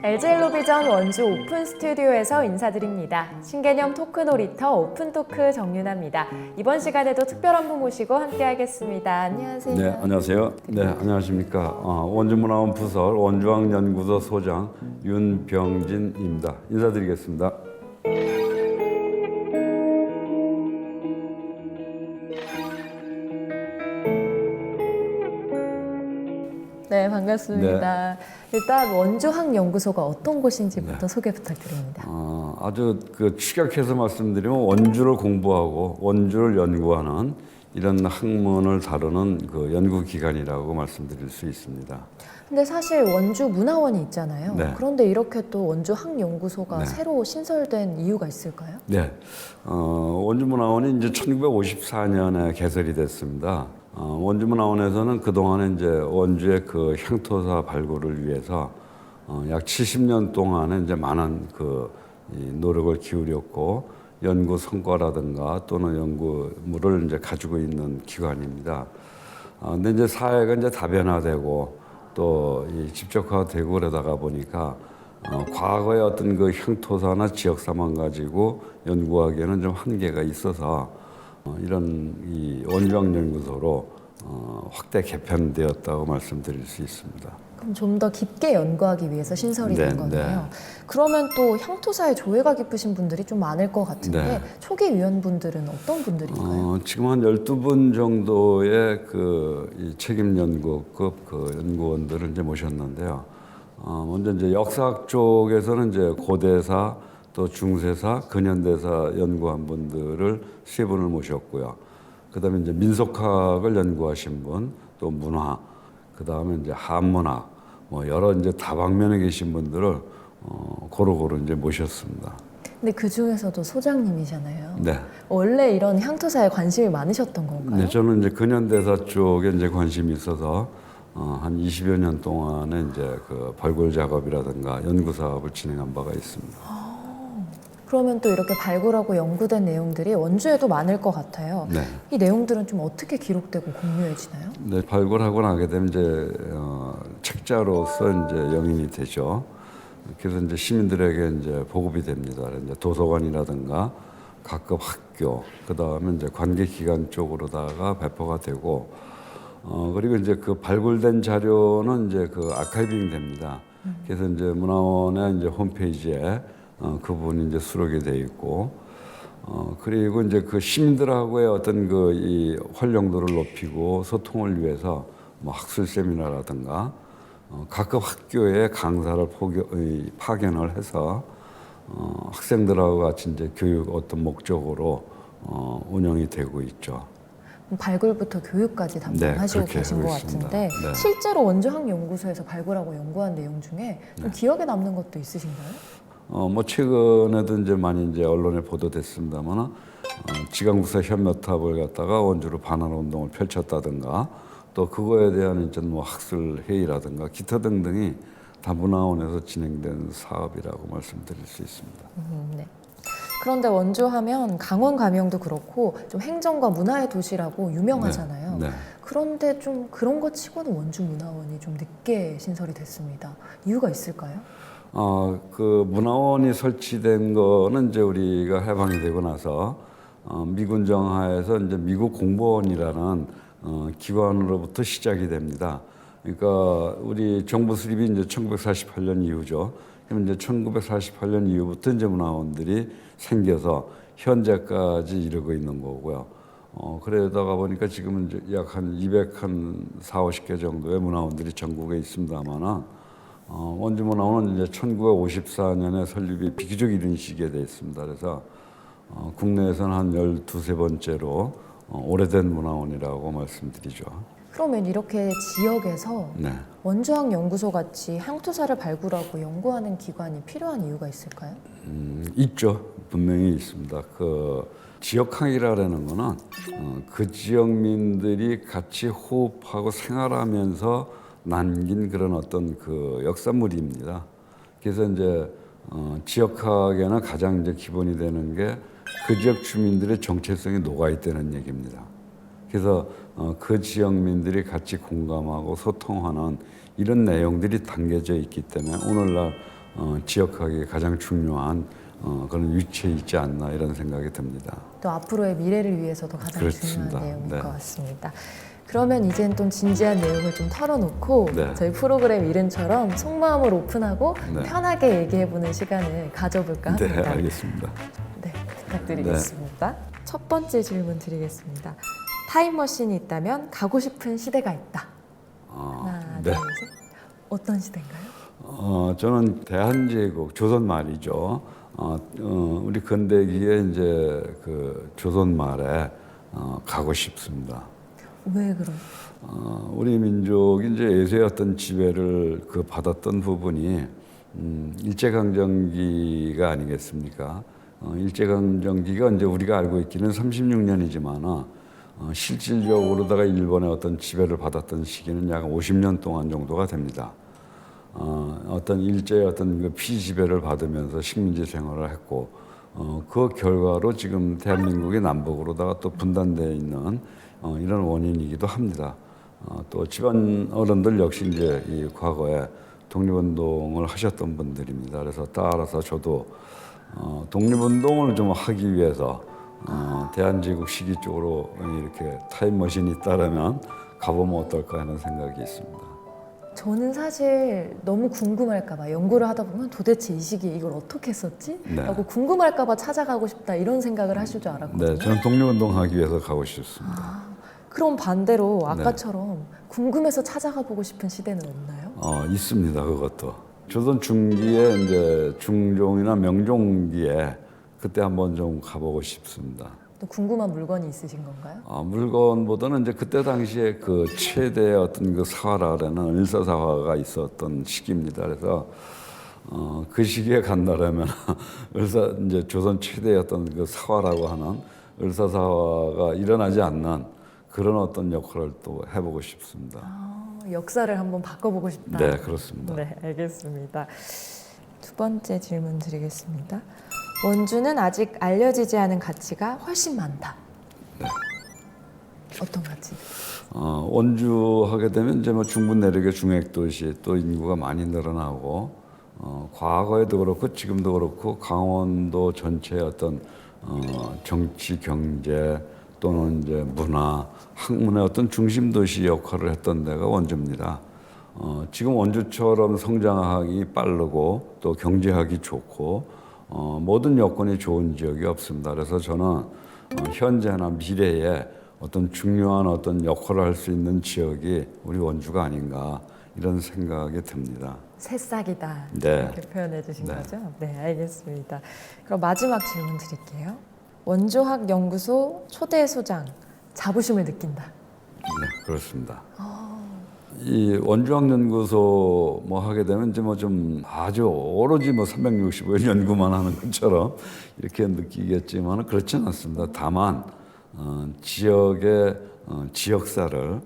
LG엘로비전 원주 오픈 스튜디오에서 인사드립니다. 신개념 토크 놀이터 오픈 토크 정윤아입니다. 이번 시간에도 특별한 분 모시고 함께하겠습니다. 안녕하세요. 네, 안녕하세요. 네, 안녕하십니까. 원주문화원 부설 원주학연구소 소장 윤병진입니다. 인사드리겠습니다. 네, 반갑습니다. 일단 원주학연구소가 어떤 곳인지부터 소개 부탁드립니다. 아주 축약해서 말씀드리면 원주를 공부하고 원주를 연구하는 이런 학문을 다루는 연구기관이라고 말씀드릴 수 있습니다. 근데 사실 원주 문화원이 있잖아요. 네. 그런데 이렇게 또 원주학연구소가 네. 새로 신설된 이유가 있을까요? 네, 원주문화원이 이제 1954년에 개설이 됐습니다. 원주문화원에서는 그동안에 이제 원주의 향토사 발굴을 위해서 약 70년 동안에 이제 많은 이 노력을 기울였고 연구 성과라든가 또는 연구물을 이제 가지고 있는 기관입니다. 근데 이제 사회가 이제 다변화되고 또 이 집적화되고 그러다가 보니까 과거의 어떤 향토사나 지역사만 가지고 연구하기에는 좀 한계가 있어서 이런 이 원주학연구소로 확대 개편되었다고 말씀드릴 수 있습니다. 그럼 좀 더 깊게 연구하기 위해서 신설이 된 거네요. 네. 그러면 또 향토사에 조예가 깊으신 분들이 좀 많을 것 같은데 네. 초기 위원분들은 어떤 분들일까요? 지금 한 12분 정도의 이 책임 연구급 연구원들을 이제 모셨는데요. 먼저 이제 역사학 쪽에서는 이제 고대사 또 중세사, 근현대사 연구한 분들을 세 분을 모셨고요. 그다음에 이제 민속학을 연구하신 분, 또 문화, 그다음에 이제 한문학, 여러 이제 다방면에 계신 분들을 고루고루 이제 모셨습니다. 근데 그 중에서도 소장님이잖아요. 네. 원래 이런 향토사에 관심이 많으셨던 건가요? 네, 저는 이제 근현대사 쪽에 이제 관심이 있어서 한 20여 년 동안에 이제 발굴 작업이라든가 연구 사업을 진행한 바가 있습니다. 그러면 또 이렇게 발굴하고 연구된 내용들이 원주에도 많을 것 같아요. 네. 이 내용들은 좀 어떻게 기록되고 공유해지나요? 네, 발굴하고 나게 되면 이제 책자로서 이제 영인이 되죠. 그래서 이제 시민들에게 이제 보급이 됩니다. 이제 도서관이라든가 각급 학교, 그 다음에 이제 관계기관 쪽으로다가 배포가 되고, 그리고 이제 발굴된 자료는 이제 아카이빙 됩니다. 그래서 이제 문화원의 이제 홈페이지에 그 부분이 이제 수록이 되어 있고, 그리고 이제 시민들하고의 어떤 이 활용도를 높이고 소통을 위해서 학술 세미나라든가 각급 학교에 강사를 파견을 해서 학생들하고 같이 이제 교육 어떤 목적으로 운영이 되고 있죠. 발굴부터 교육까지 담당하시고 그렇게 계신 하고 것 있습니다. 같은데 네. 실제로 원주학연구소에서 발굴하고 연구한 내용 중에 좀 기억에 남는 것도 있으신가요? 최근에도 이제 많이 이제 언론에 보도됐습니다만, 지강국사 현묘탑을 갖다가 원주로 반환 운동을 펼쳤다든가, 또 그거에 대한 이제 학술 회의라든가 기타 등등이 다 문화원에서 진행된 사업이라고 말씀드릴 수 있습니다. 네. 그런데 원주하면 강원 감영도 그렇고 좀 행정과 문화의 도시라고 유명하잖아요. 네. 그런데 좀 그런 것 치고는 원주문화원이 좀 늦게 신설이 됐습니다. 이유가 있을까요? 문화원이 설치된 거는 이제 우리가 해방이 되고 나서 미군 정하에서 이제 미국 공보원이라는 기관으로부터 시작이 됩니다. 그러니까 우리 정부 수립이 이제 1948년 이후죠. 그럼 이제 1948년 이후부터 이제 문화원들이 생겨서 현재까지 이르고 있는 거고요. 그러다가 보니까 지금은 이제 약 한 240개 정도의 문화원들이 전국에 있습니다만은 원주문화원은 이제 1954년에 설립이 비교적 이른 시기에 되어 있습니다. 그래서 국내에서는 한 12번째로 오래된 문화원이라고 말씀드리죠. 그러면 이렇게 지역에서 네. 원주학연구소 같이 향토사를 발굴하고 연구하는 기관이 필요한 이유가 있을까요? 있죠. 분명히 있습니다. 지역학이라는 거는 그 지역민들이 같이 호흡하고 생활하면서 남긴 그런 어떤 역사물입니다. 그래서 이제 지역학에는 가장 이제 기본이 되는 게 그 지역 주민들의 정체성이 녹아 있다는 얘기입니다. 그래서 그 지역민들이 같이 공감하고 소통하는 이런 내용들이 담겨져 있기 때문에 오늘날 지역하기에 가장 중요한 그런 위치에 있지 않나 이런 생각이 듭니다. 또 앞으로의 미래를 위해서도 가장 그렇습니다. 중요한 내용일 네. 것 같습니다. 그러면 이제는 좀 진지한 내용을 좀 털어놓고 네. 저희 프로그램 이름처럼 속마음을 오픈하고 네. 편하게 얘기해보는 시간을 가져볼까 네, 합니다. 알겠습니다. 네, 부탁드리겠습니다. 첫 번째 질문 드리겠습니다. 타임머신이 있다면 가고 싶은 시대가 있다. 하나, 네. 둘, 셋. 어떤 시대인가요? 저는 대한제국 조선 말이죠. 우리 근대기에 이제 그 조선 말에 가고 싶습니다. 왜 그런? 우리 민족이 이제 예수의 어떤 지배를 받았던 부분이 일제강점기가 아니겠습니까? 일제강점기가 이제 우리가 알고 있기는 36년이지만 실질적으로다가 일본의 어떤 지배를 받았던 시기는 약 50년 동안 정도가 됩니다. 어떤 일제의 어떤 그 피지배를 받으면서 식민지 생활을 했고, 그 결과로 지금 대한민국의 남북으로다가 또 분단되어 있는 이런 원인이기도 합니다. 또 집안 어른들 역시 이제 이 과거에 독립운동을 하셨던 분들입니다. 그래서 따라서 저도 독립운동을 좀 하기 위해서 대한제국 시기 쪽으로 이렇게 타임머신이 있다라면 가보면 어떨까 하는 생각이 있습니다. 저는 사실 너무 궁금할까봐 연구를 하다 보면 도대체 이 시기에 이걸 어떻게 했었지? 네. 라고 궁금할까봐 찾아가고 싶다 이런 생각을 하실 줄 알았거든요. 네, 저는 독립운동 하기 위해서 가고 싶습니다. 그럼 반대로 네. 아까처럼 궁금해서 찾아가 보고 싶은 시대는 없나요? 있습니다. 그것도 조선 중기에 이제 중종이나 명종기에 그때 한번 좀 가보고 싶습니다. 또 궁금한 물건이 있으신 건가요? 물건보다는 이제 그때 당시에 그 최대의 어떤 그 사화라는 을사사화가 있었던 시기입니다. 그래서 그 시기에 간다라면 이제 조선 최대의 어떤 그 사화라고 하는 을사사화가 일어나지 않는 그런 어떤 역할을 또 해보고 싶습니다. 역사를 한번 바꿔보고 싶다. 네, 그렇습니다. 네, 알겠습니다. 두 번째 질문 드리겠습니다. 원주는 아직 알려지지 않은 가치가 훨씬 많다. 네. 어떤 가치? 원주 하게 되면 이제 뭐 중부 내륙의 중핵 도시 또 인구가 많이 늘어나고 과거에도 그렇고 지금도 그렇고 강원도 전체의 어떤 정치 경제 또는 이제 문화 학문의 어떤 중심 도시 역할을 했던 데가 원주입니다. 지금 원주처럼 성장하기 빠르고 또 경제하기 좋고 모든 여건이 좋은 지역이 없습니다. 그래서 저는 현재나 미래에 어떤 중요한 어떤 역할을 할 수 있는 지역이 우리 원주가 아닌가 이런 생각이 듭니다. 새싹이다. 네. 이렇게 표현해 주신 네. 거죠? 네, 알겠습니다. 그럼 마지막 질문 드릴게요. 원주학연구소 초대 소장 자부심을 느낀다. 네, 그렇습니다. 이 원주학연구소 뭐 하게 되면 이제 뭐 좀 아주 오로지 뭐 365일 연구만 하는 것처럼 이렇게 느끼겠지만 그렇지는 않습니다. 다만 지역의 지역사를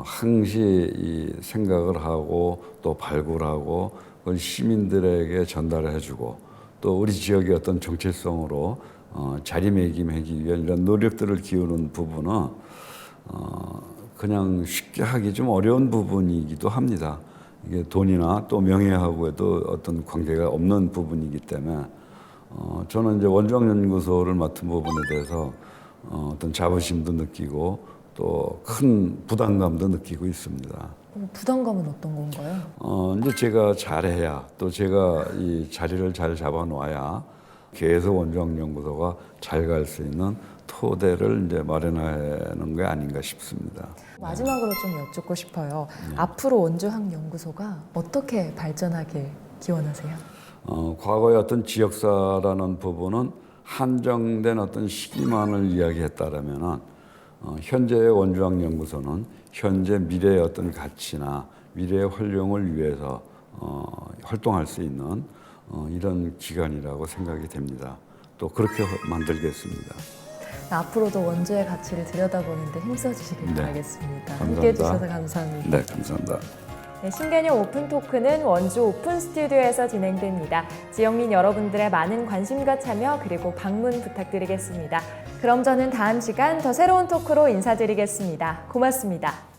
항시 이 생각을 하고 또 발굴하고 그걸 시민들에게 전달해주고 또 우리 지역의 어떤 정체성으로 자리매김하기 위한 이런 노력들을 기울이는 부분은 그냥 쉽게 하기 좀 어려운 부분이기도 합니다. 이게 돈이나 또 명예하고에도 어떤 관계가 없는 부분이기 때문에 저는 이제 원주학연구소를 맡은 부분에 대해서 어떤 자부심도 느끼고 또 큰 부담감도 느끼고 있습니다. 부담감은 어떤 건가요? 이제 제가 잘해야 또 제가 이 자리를 잘 잡아놓아야 계속 원주학연구소가 잘 갈 수 있는 토대를 이제 마련하는 게 아닌가 싶습니다. 마지막으로 좀 여쭙고 싶어요. 앞으로 원주학연구소가 어떻게 발전하길 기원하세요? 과거의 어떤 지역사라는 부분은 한정된 어떤 시기만을 이야기했다라면은 현재의 원주학연구소는 현재 미래의 어떤 가치나 미래의 활용을 위해서 활동할 수 있는 이런 기관이라고 생각이 됩니다. 또 그렇게 만들겠습니다. 앞으로도 원주의 가치를 들여다보는데 힘써주시길 네. 바라겠습니다. 감사합니다. 함께해 주셔서 감사합니다. 네, 감사합니다. 네, 신개념 오픈 토크는 원주 오픈 스튜디오에서 진행됩니다. 지역민 여러분들의 많은 관심과 참여 그리고 방문 부탁드리겠습니다. 그럼 저는 다음 시간 더 새로운 토크로 인사드리겠습니다. 고맙습니다.